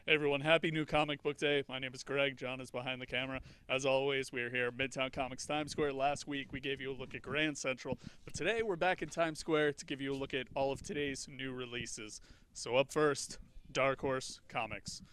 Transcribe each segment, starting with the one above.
Hey everyone, happy new comic book day. My name is Greg. John is behind the camera. As always, we are here at Midtown Comics Times Square. Last week we gave you a look at Grand Central, but today we're back in Times Square to give you a look at all of today's new releases. So up first, Dark Horse Comics.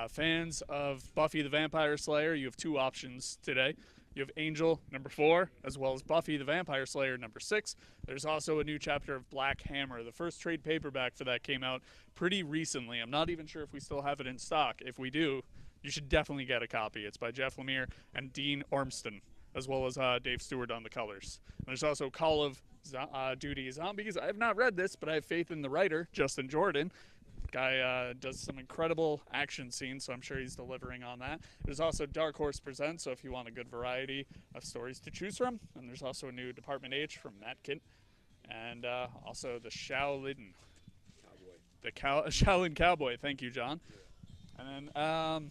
Fans of Buffy the Vampire Slayer, you have two options today. You have Angel number 4, as well as Buffy the Vampire Slayer number 6. There's also a new chapter of Black Hammer. The first trade paperback for that came out pretty recently. I'm not even sure if we still have it in stock. If we do, you should definitely get a copy. It's by Jeff Lemire and Dean Ormston, as well as Dave Stewart on the colors. And there's also Call of Duty Zombies. I have not read this, but I have faith in the writer, Justin Jordan. Guy does some incredible action scenes, so I'm sure he's delivering on that. There's also Dark Horse Presents, so if you want a good variety of stories to choose from. And there's also a new Department H from Matt Kint. And also the Shaolin Cowboy. The Shaolin Cowboy, thank you, John. And then,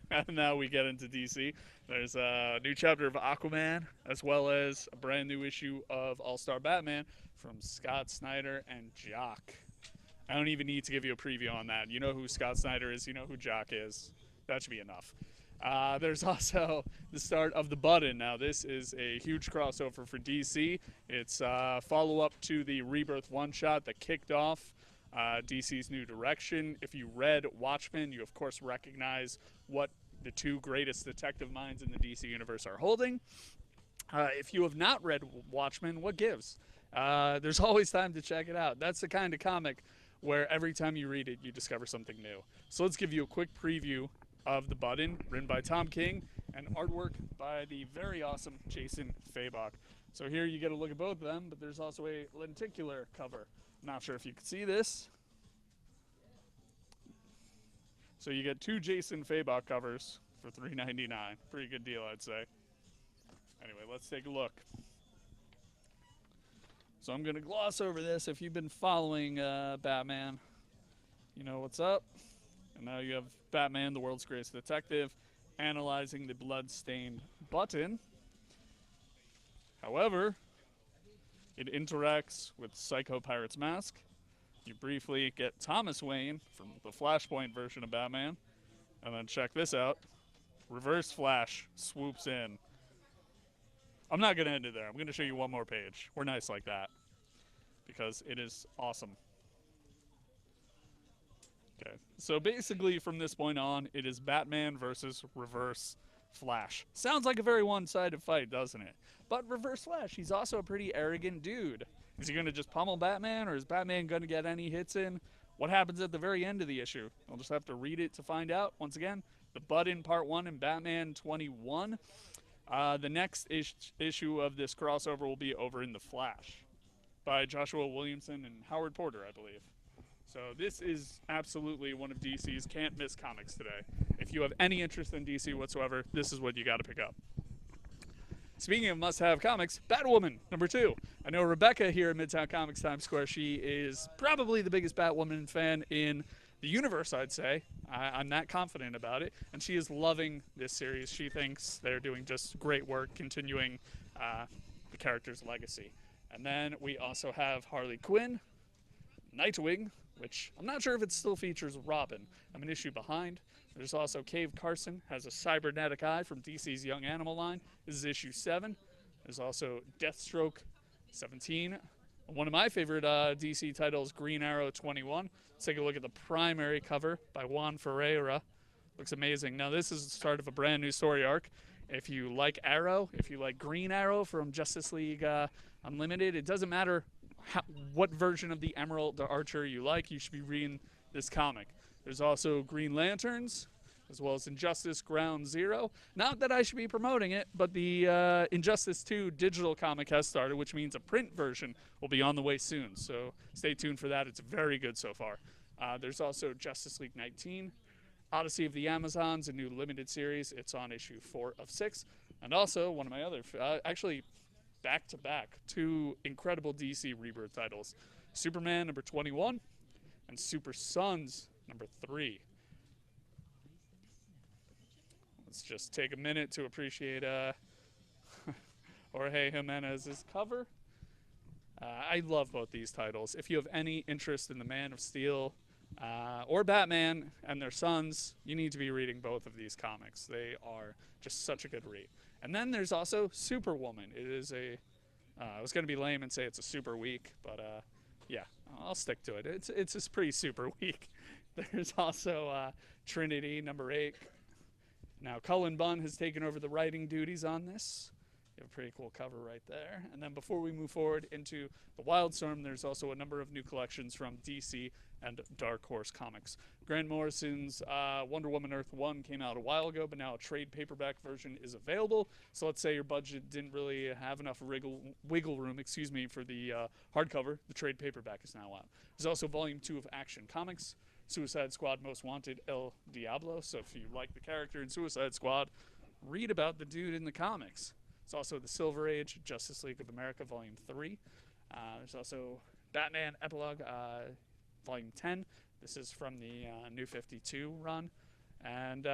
and now we get into DC. There's a new chapter of Aquaman, as well as a brand new issue of All-Star Batman from Scott Snyder and Jock. I don't even need to give you a preview on that. You know who Scott Snyder is. You know who Jock is. That should be enough. There's also the start of The Button. Now, this is a huge crossover for DC. It's a follow-up to the Rebirth one-shot that kicked off DC's new direction. If you read Watchmen, you, of course, recognize what the two greatest detective minds in the DC universe are holding. If you have not read Watchmen, what gives? There's always time to check it out. That's the kind of comic where every time you read it, you discover something new. So let's give you a quick preview of The Button, written by Tom King, and artwork by the very awesome Jason Fabok. So here you get a look at both of them, but there's also a lenticular cover. I'm not sure if you can see this. So you get two Jason Fabok covers for $3.99. Pretty good deal, I'd say. Anyway, let's take a look. So I'm going to gloss over this. If you've been following Batman, you know what's up. And now you have Batman, the world's greatest detective, analyzing the blood-stained Button. However, it interacts with Psycho Pirate's mask. You briefly get Thomas Wayne from the Flashpoint version of Batman. And then check this out. Reverse Flash swoops in. I'm not going to end it there. I'm going to show you one more page. We're nice like that because it is awesome. Okay, so basically from this point on, it is Batman versus Reverse Flash. Sounds like a very one-sided fight, doesn't it? But Reverse Flash, he's also a pretty arrogant dude. Is he going to just pummel Batman, or is Batman going to get any hits in? What happens at the very end of the issue? I'll just have to read it to find out. Once again, The Button Part 1 in Batman 21. The next issue of this crossover will be over in The Flash by Joshua Williamson and Howard Porter, I believe. So this is absolutely one of DC's can't-miss comics today. If you have any interest in DC whatsoever, this is what you got to pick up. Speaking of must-have comics, Batwoman, number 2. I know Rebecca here at Midtown Comics Times Square, she is probably the biggest Batwoman fan in the universe, I'd say. I'm not confident about it. And she is loving this series. She thinks they're doing just great work continuing the character's legacy. And then we also have Harley Quinn, Nightwing, which I'm not sure if it still features Robin. I'm an issue behind. There's also Cave Carson, has a cybernetic eye from DC's Young Animal line. This is issue 7. There's also Deathstroke 17. One of my favorite DC titles, Green Arrow 21. Let's take a look at the primary cover by Juan Ferreira. Looks amazing. Now, this is the start of a brand new story arc. If you like Arrow, if you like Green Arrow from Justice League Unlimited, it doesn't matter what version of the Emerald the Archer you like, you should be reading this comic. There's also Green Lanterns, as well as Injustice Ground Zero. Not that I should be promoting it, but the Injustice 2 digital comic has started, which means a print version will be on the way soon. So stay tuned for that. It's very good so far. There's also Justice League 19, Odyssey of the Amazons, a new limited series. It's on issue 4 of 6. And also, one of my other, actually back-to-back, 2 incredible DC Rebirth titles. Superman number 21 and Super Sons number 3. Let's just take a minute to appreciate Jorge Jimenez's cover. I love both these titles. If you have any interest in the Man of Steel or Batman and their sons, you need to be reading both of these comics. They are just such a good read. And then there's also Superwoman. It is a, I was going to be lame and say it's a super week, but yeah, I'll stick to it. It's a pretty super week. There's also Trinity, number 8. Now, Cullen Bunn has taken over the writing duties on this. You have a pretty cool cover right there. And then before we move forward into the Wildstorm, there's also a number of new collections from DC and Dark Horse Comics. Grant Morrison's Wonder Woman Earth 1 came out a while ago, but now a trade paperback version is available. So let's say your budget didn't really have enough wiggle room, for the hardcover. The trade paperback is now out. There's also Volume 2 of Action Comics, Suicide Squad Most Wanted, El Diablo. So if you like the character in Suicide Squad, read about the dude in the comics. There's also the Silver Age, Justice League of America, Volume 3. There's also Batman Epilogue, Volume 10. This is from the New 52 run. And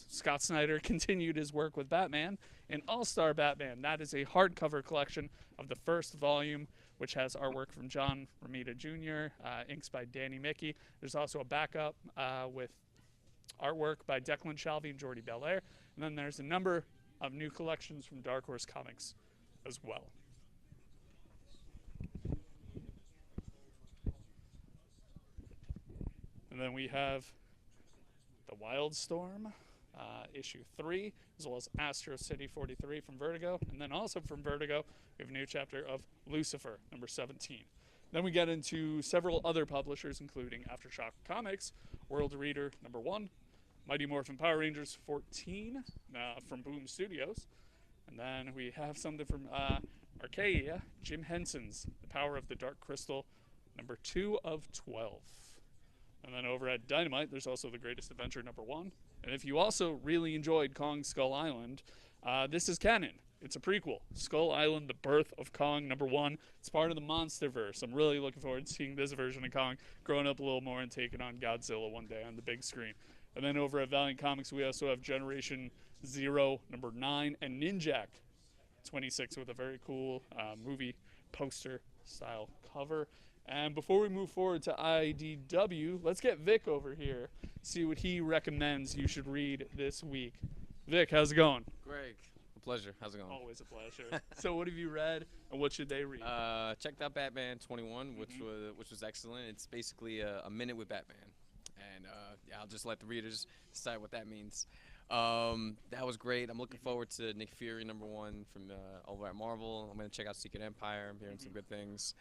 Scott Snyder continued his work with Batman in All-Star Batman. That is a hardcover collection of the first volume, which has artwork from John Romita Jr., inks by Danny Mickey. There's also a backup with artwork by Declan Shalvey and Jordi Belair. And then there's a number of new collections from Dark Horse Comics as well. And then we have the Wildstorm, issue 3, as well as Astro City 43 from Vertigo. And then also from Vertigo, we have a new chapter of Lucifer, number 17. Then we get into several other publishers, including Aftershock Comics, World Reader, number 1, Mighty Morphin Power Rangers 14 from Boom Studios. And then we have something from Archaea, Jim Henson's The Power of the Dark Crystal, number 2 of 12. And then over at Dynamite, there's also The Greatest Adventure, number 1. And if you also really enjoyed Kong Skull Island, this is canon. It's a prequel. Skull Island, The Birth of Kong, number 1. It's part of the Monsterverse. I'm really looking forward to seeing this version of Kong growing up a little more and taking on Godzilla one day on the big screen. And then over at Valiant Comics, we also have Generation Zero, number 9, and Ninjak 26 with a very cool movie poster style cover. And before we move forward to IDW, let's get Vic over here, see what he recommends you should read this week. Vic, how's it going? Greg, a pleasure. How's it going? Always a pleasure. So what have you read, and what should they read? Checked out Batman 21, which was excellent. It's basically a minute with Batman. And yeah, I'll just let the readers decide what that means. That was great. I'm looking forward to Nick Fury, number 1 from over at Marvel. I'm going to check out Secret Empire. I'm hearing some good things.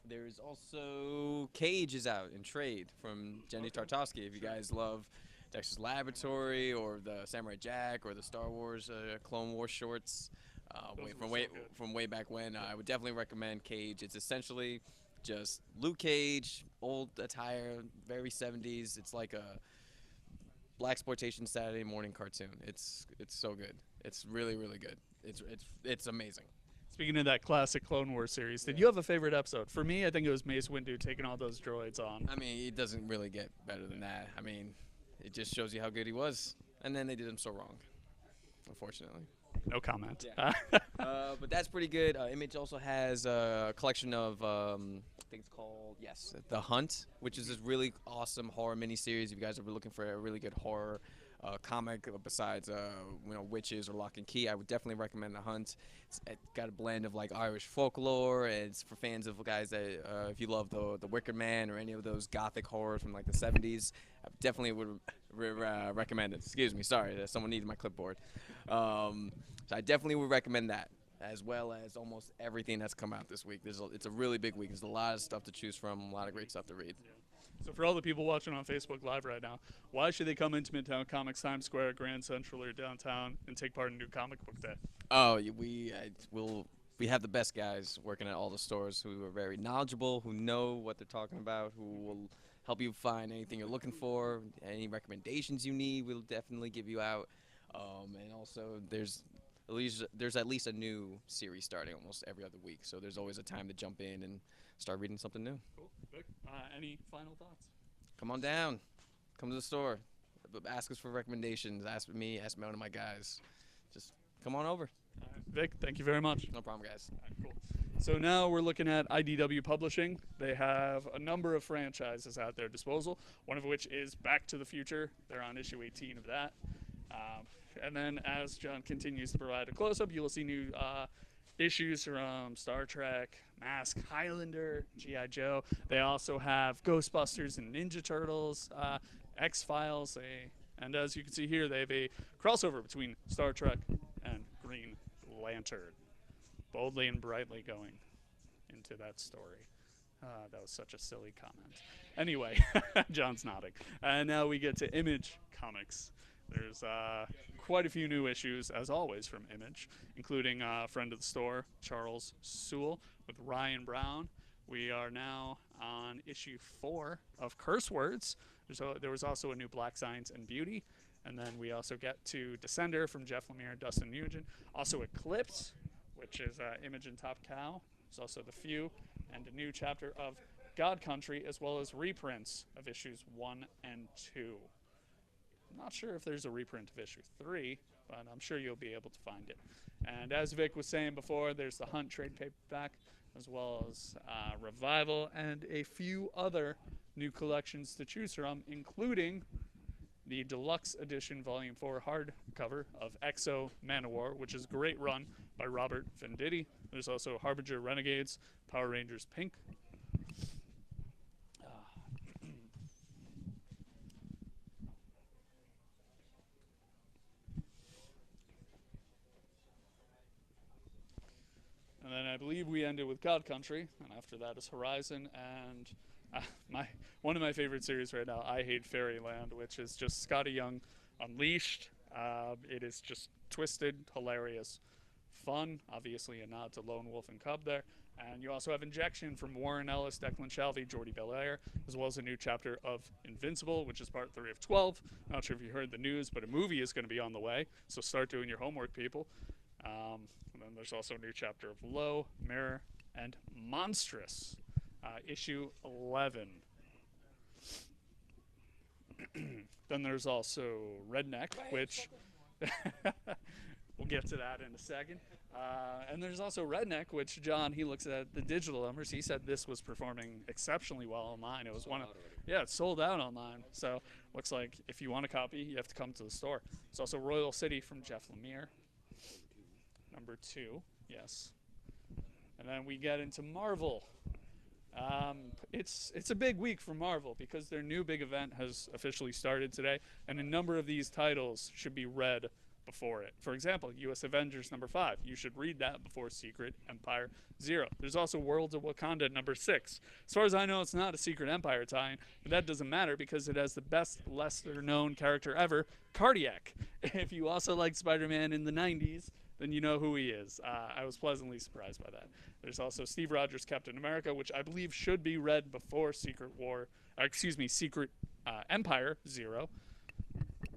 There's also Cage is out in trade from Jenny Tartovsky. If you guys love Dexter's Laboratory or the Samurai Jack or the Star Wars Clone Wars shorts from way back when, I would definitely recommend Cage. It's essentially just Luke Cage, old attire, very 70s. It's like a blaxploitation Saturday morning cartoon. It's so good. It's really, really good. It's amazing. Speaking of that classic Clone Wars series, did you have a favorite episode? For me, I think it was Mace Windu taking all those droids on. I mean, it doesn't really get better than that. I mean, it just shows you how good he was. And then they did him so wrong, unfortunately. No comment. Yeah. But that's pretty good. Image also has a collection of, I think it's called, The Hunt, which is this really awesome horror miniseries. If you guys are looking for a really good horror comic besides witches or Lock and Key, I would definitely recommend The Hunt. It's got a blend of like Irish folklore, and it's for fans of guys that if you love the Wicker Man or any of those gothic horrors from like the 70s, I definitely would recommend it. Excuse me, sorry, someone needed my clipboard. So I definitely would recommend that, as well as almost everything that's come out this week. It's a really big week. There's a lot of stuff to choose from, a lot of great stuff to read. Yeah. So for all the people watching on Facebook Live right now, why should they come into Midtown Comics, Times Square, Grand Central, or downtown and take part in New Comic Book Day? Oh, we have the best guys working at all the stores who are very knowledgeable, who know what they're talking about, who will help you find anything you're looking for, any recommendations you need, we'll definitely give you out. And also, there's at least a new series starting almost every other week, so there's always a time to jump in and start reading something new. Cool. Vic, any final thoughts? Come on down. Come to the store. Ask us for recommendations. Ask me. Ask one of my guys. Just come on over. Vic, thank you very much. No problem, guys. Cool. So now we're looking at IDW Publishing. They have a number of franchises at their disposal, one of which is Back to the Future. They're on issue 18 of that. And then as John continues to provide a close-up, you will see new issues from Star Trek, Mask, Highlander, G.I. Joe. They also have Ghostbusters and Ninja Turtles, X-Files, and as you can see here, they have a crossover between Star Trek and Green Lantern. Boldly and brightly going into that story. That was such a silly comment. Anyway, John's nodding. And now we get to Image Comics. There's quite a few new issues, as always, from Image, including friend of the store, Charles Sewell, with Ryan Brown. We are now on issue 4 of Curse Words. There was also a new Black Science and Beauty. And then we also get to Descender from Jeff Lemire and Dustin Nugent. Also Eclipse, which is Image and Top Cow. There's also The Few, and a new chapter of God Country, as well as reprints of issues 1 and 2. I'm not sure if there's a reprint of issue 3, but I'm sure you'll be able to find it. And as Vic was saying before, there's the Hunt trade paperback, as well as Revival, and a few other new collections to choose from, including the Deluxe Edition Volume 4 hardcover of Exo Manowar, which is a great run by Robert Venditti. There's also Harbinger Renegades, Power Rangers Pink. And then I believe we ended with God Country, and after that is Horizon, and one of my favorite series right now, I Hate Fairyland, which is just Scotty Young Unleashed. It is just twisted, hilarious, fun. Obviously a nod to Lone Wolf and Cub there. And you also have Injection from Warren Ellis, Declan Shalvey, Jordi Belair, as well as a new chapter of Invincible, which is part 3 of 12. Not sure if you heard the news, but a movie is going to be on the way, so start doing your homework, people. And then there's also a new chapter of Low, Mirror, and Monstrous, issue 11. Then there's also Redneck, which we'll get to that in a second. And there's also Redneck, which John, he looks at the digital numbers. He said this was performing exceptionally well online. It was it's sold out online. So looks like if you want a copy, you have to come to the store. It's also Royal City from Jeff Lemire, number 2, yes. And then we get into Marvel. It's a big week for Marvel because their new big event has officially started today, and a number of these titles should be read before it. For example, U.S. Avengers number 5. You should read that before Secret Empire 0. There's also Worlds of Wakanda number 6. As far as I know, it's not a Secret Empire tie-in, but that doesn't matter because it has the best, lesser-known character ever, Cardiac. If you also liked Spider-Man in the 90s, then you know who he is. I was pleasantly surprised by that. There's also Steve Rogers' Captain America, which I believe should be read before Secret Empire 0.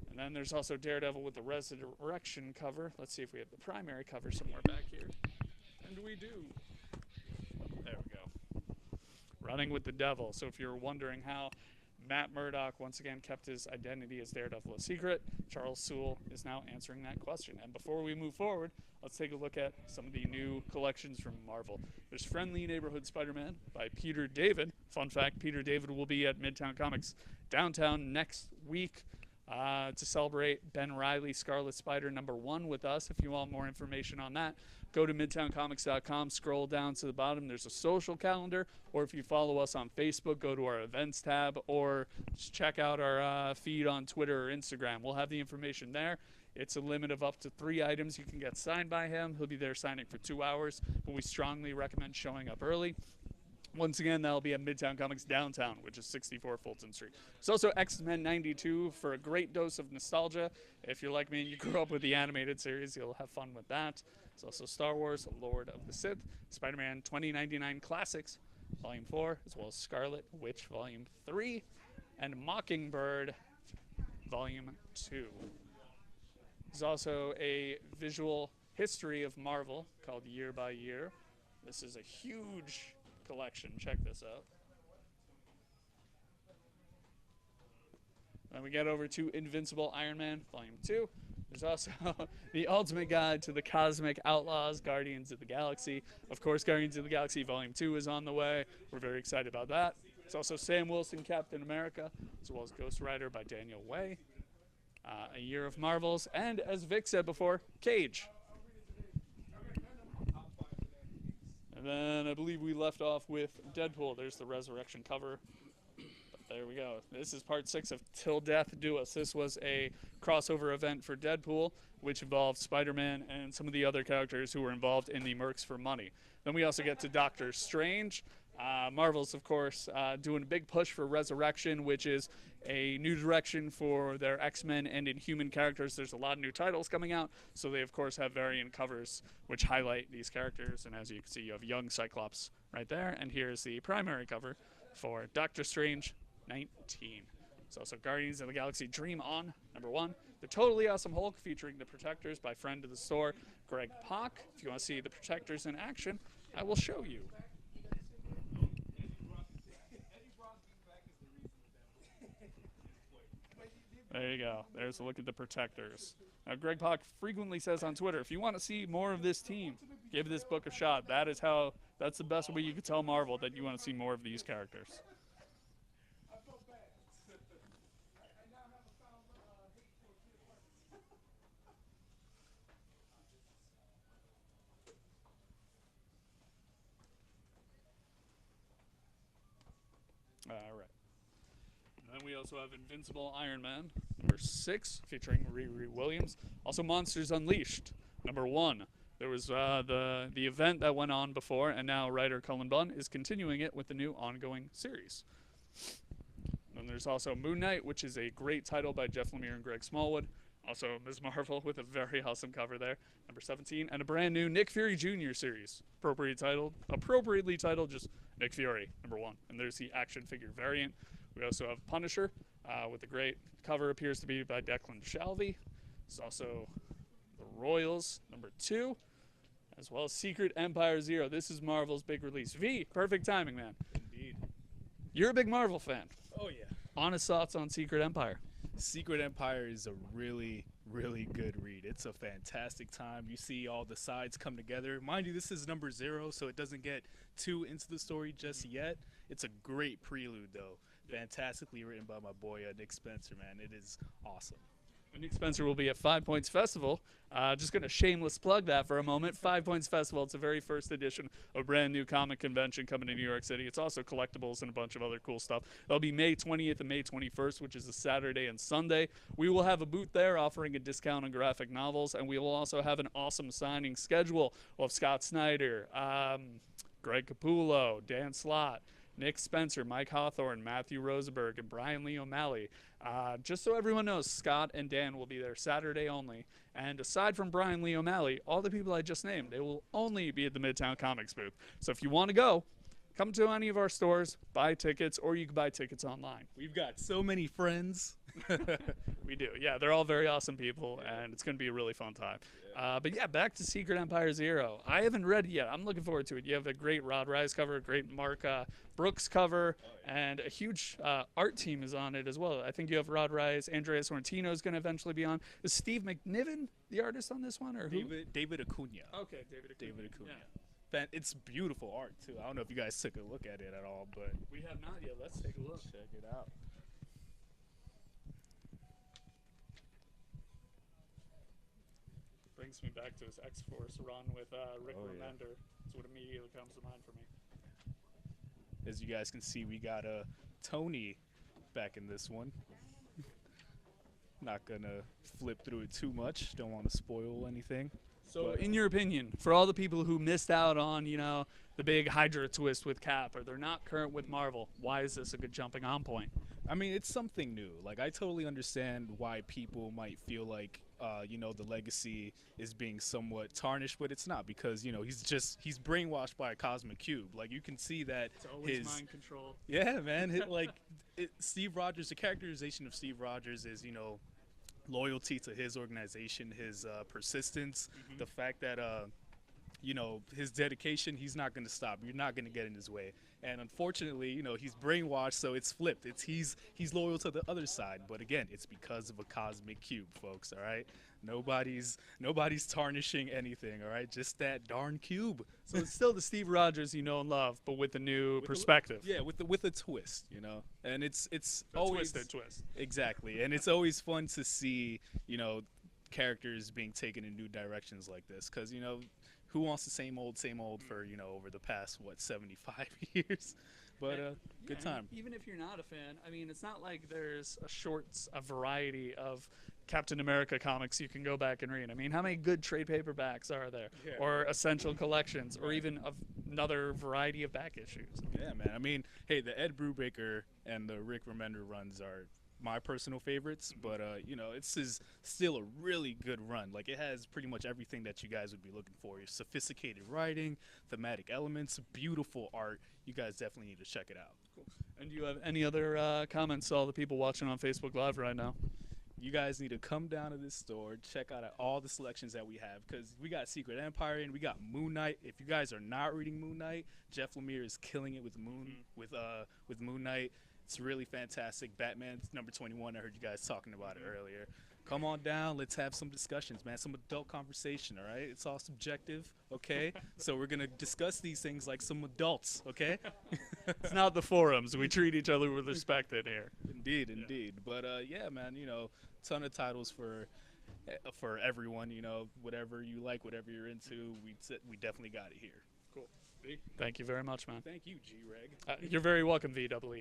And then there's also Daredevil with the Resurrection cover. Let's see if we have the primary cover somewhere back here. And we do. There we go. Running with the Devil. So if you're wondering how Matt Murdock once again kept his identity as Daredevil a secret, Charles Sewell is now answering that question. And before we move forward, let's take a look at some of the new collections from Marvel. There's Friendly Neighborhood Spider-Man by Peter David. Fun fact, Peter David will be at Midtown Comics downtown next week to celebrate Ben Reilly Scarlet Spider number 1 with us. If you want more information on that, go to midtowncomics.com, scroll down to the bottom. There's a social calendar, or if you follow us on Facebook, go to our events tab, or just check out our feed on Twitter or Instagram. We'll have the information there. It's a limit of up to 3 items you can get signed by him. He'll be there signing for 2 hours, but we strongly recommend showing up early. Once again, that'll be at Midtown Comics downtown, which is 64 Fulton Street. There's also X-Men 92 for a great dose of nostalgia. If you're like me and you grew up with the animated series, you'll have fun with that. There's also Star Wars, Lord of the Sith, Spider-Man 2099 Classics, Volume 4, as well as Scarlet Witch, Volume 3, and Mockingbird, Volume 2. There's also a visual history of Marvel called Year by Year. This is a huge collection. Check this out. Then we get over to Invincible Iron Man, Volume 2. There's also the ultimate guide to the cosmic outlaws, Guardians of the Galaxy. Of course, Guardians of the Galaxy Volume 2 is on the way. We're very excited about that. It's also Sam Wilson, Captain America, as well as Ghost Rider by Daniel Way. A Year of Marvels, and as Vic said before, Cage. And then I believe we left off with Deadpool. There's the Resurrection cover. There we go. This is part 6 of Till Death Do Us. This was a crossover event for Deadpool, which involved Spider-Man and some of the other characters who were involved in the Mercs for Money. Then we also get to Doctor Strange. Marvel's, of course, doing a big push for Resurrection, which is a new direction for their X-Men and Inhuman characters. There's a lot of new titles coming out, so they, of course, have variant covers which highlight these characters. And as you can see, you have young Cyclops right there. And here's the primary cover for Doctor Strange 19. It's also Guardians of the Galaxy Dream On, #1. The Totally Awesome Hulk featuring the Protectors by friend of the store, Greg Pak. If you want to see the Protectors in action, I will show you. There you go. There's a look at the Protectors. Now, Greg Pak frequently says on Twitter, if you want to see more of this team, give this book a shot. That's the best way you can tell Marvel that you want to see more of these characters. All right. And then we also have Invincible Iron Man, #6, featuring Riri Williams. Also Monsters Unleashed, #1. There was the event that went on before, and now writer Cullen Bunn is continuing it with the new ongoing series. Then there's also Moon Knight, which is a great title by Jeff Lemire and Greg Smallwood. Also Ms. Marvel with a very awesome cover there, #17, and a brand new Nick Fury Jr. series, appropriately titled just Nick Fury, #1. And there's the action figure variant. We also have Punisher, with a great cover, appears to be by Declan Shalvey. There's also The Royals, #2, as well as Secret Empire 0. This is Marvel's big release. V, perfect timing, man. Indeed. You're a big Marvel fan. Oh, yeah. Honest thoughts on Secret Empire? Secret Empire is a really, really good read. It's a fantastic time. You see all the sides come together. Mind you, this is #0, so it doesn't get too into the story just yet. It's a great prelude, though. Fantastically written by my boy Nick Spencer, man. It is awesome. Nick Spencer will be at 5 Points Festival. Just going to shameless plug that for a moment. 5 Points Festival, it's the very first edition of a brand new comic convention coming to New York City. It's also collectibles and a bunch of other cool stuff. It'll be May 20th and May 21st, which is a Saturday and Sunday. We will have a booth there offering a discount on graphic novels, and we will also have an awesome signing schedule. We'll have Scott Snyder, Greg Capullo, Dan Slott, Nick Spencer, Mike Hawthorne, Matthew Rosenberg, and Brian Lee O'Malley. Just so everyone knows, Scott and Dan will be there Saturday only. And aside from Brian Lee O'Malley, all the people I just named, they will only be at the Midtown Comics booth. So if you want to go, come to any of our stores, buy tickets, or you can buy tickets online. We've got so many friends. We do. Yeah, they're all very awesome people, and it's going to be a really fun time. But yeah, back to Secret Empire 0. I haven't read it yet. I'm looking forward to it. You have a great Rod Rise cover, a great Mark Brooks cover, and a huge art team is on it as well. I think you have Rod Rise. Andrea Sorrentino is going to eventually be on. Is Steve McNiven the artist on this one, or who? David Acuna. Okay, David Acuna. Yeah. It's beautiful art, too. I don't know if you guys took a look at it at all, but... We have not yet. Let's take a look. Check it out. Brings me back to his X-Force run with Rick Remender. That's what immediately comes to mind for me. As you guys can see, we got Tony back in this one. Not gonna flip through it too much. Don't want to spoil anything. So, in your opinion, for all the people who missed out on, the big Hydra twist with Cap, or they're not current with Marvel, why is this a good jumping on point? I mean, it's something new. Like, I totally understand why people might feel like, the legacy is being somewhat tarnished, but it's not, because, he's brainwashed by a cosmic cube. Like, you can see that it's always mind control. Yeah, man. Steve Rogers, the characterization of Steve Rogers is, loyalty to his organization, his persistence, the fact that you know, his dedication, he's not going to stop. You're not going to get in his way. And unfortunately, you know, he's brainwashed, so it's flipped. He's loyal to the other side. But again, it's because of a cosmic cube, folks. All right, nobody's tarnishing anything. All right, just that darn cube. So it's still the Steve Rogers you know and love, but with a new perspective. Yeah, with a twist, you know. And it's A always twisted twist. exactly, and it's always fun to see, you know, characters being taken in new directions like this, because, you know, who wants the same old for, you know, over the past 75 years? But good time. Even if you're not a fan, I mean, it's not like there's a variety of Captain America comics you can go back and read. I mean, how many good trade paperbacks are there, Yeah. or essential collections, or even another variety of back issues? Yeah, man. I mean, hey, the Ed Brubaker and the Rick Remender runs are my personal favorites, but you know, it's still a really good run. Like, it has pretty much everything that you guys would be looking for. Sophisticated writing, thematic elements, beautiful art. You guys definitely need to check it out. Cool. And do you have any other comments to all the people watching on Facebook Live right now? You guys need to come down to this store, check out all the selections that we have, because we got Secret Empire and we got Moon Knight. If you guys are not reading Moon Knight, Jeff Lemire is killing it with with Moon Knight. It's really fantastic. Batman number 21. I heard you guys talking about it earlier. Come on down. Let's have some discussions, man. Some adult conversation, all right? It's all subjective, okay? So we're going to discuss these things like some adults, okay? It's not the forums. We treat each other with respect in here. Indeed, indeed. But, yeah, man, you know, ton of titles for everyone, you know, whatever you like, whatever you're into, we definitely got it here. Cool. Thank you very much, man. Thank you, G-Reg. You're very welcome, VW.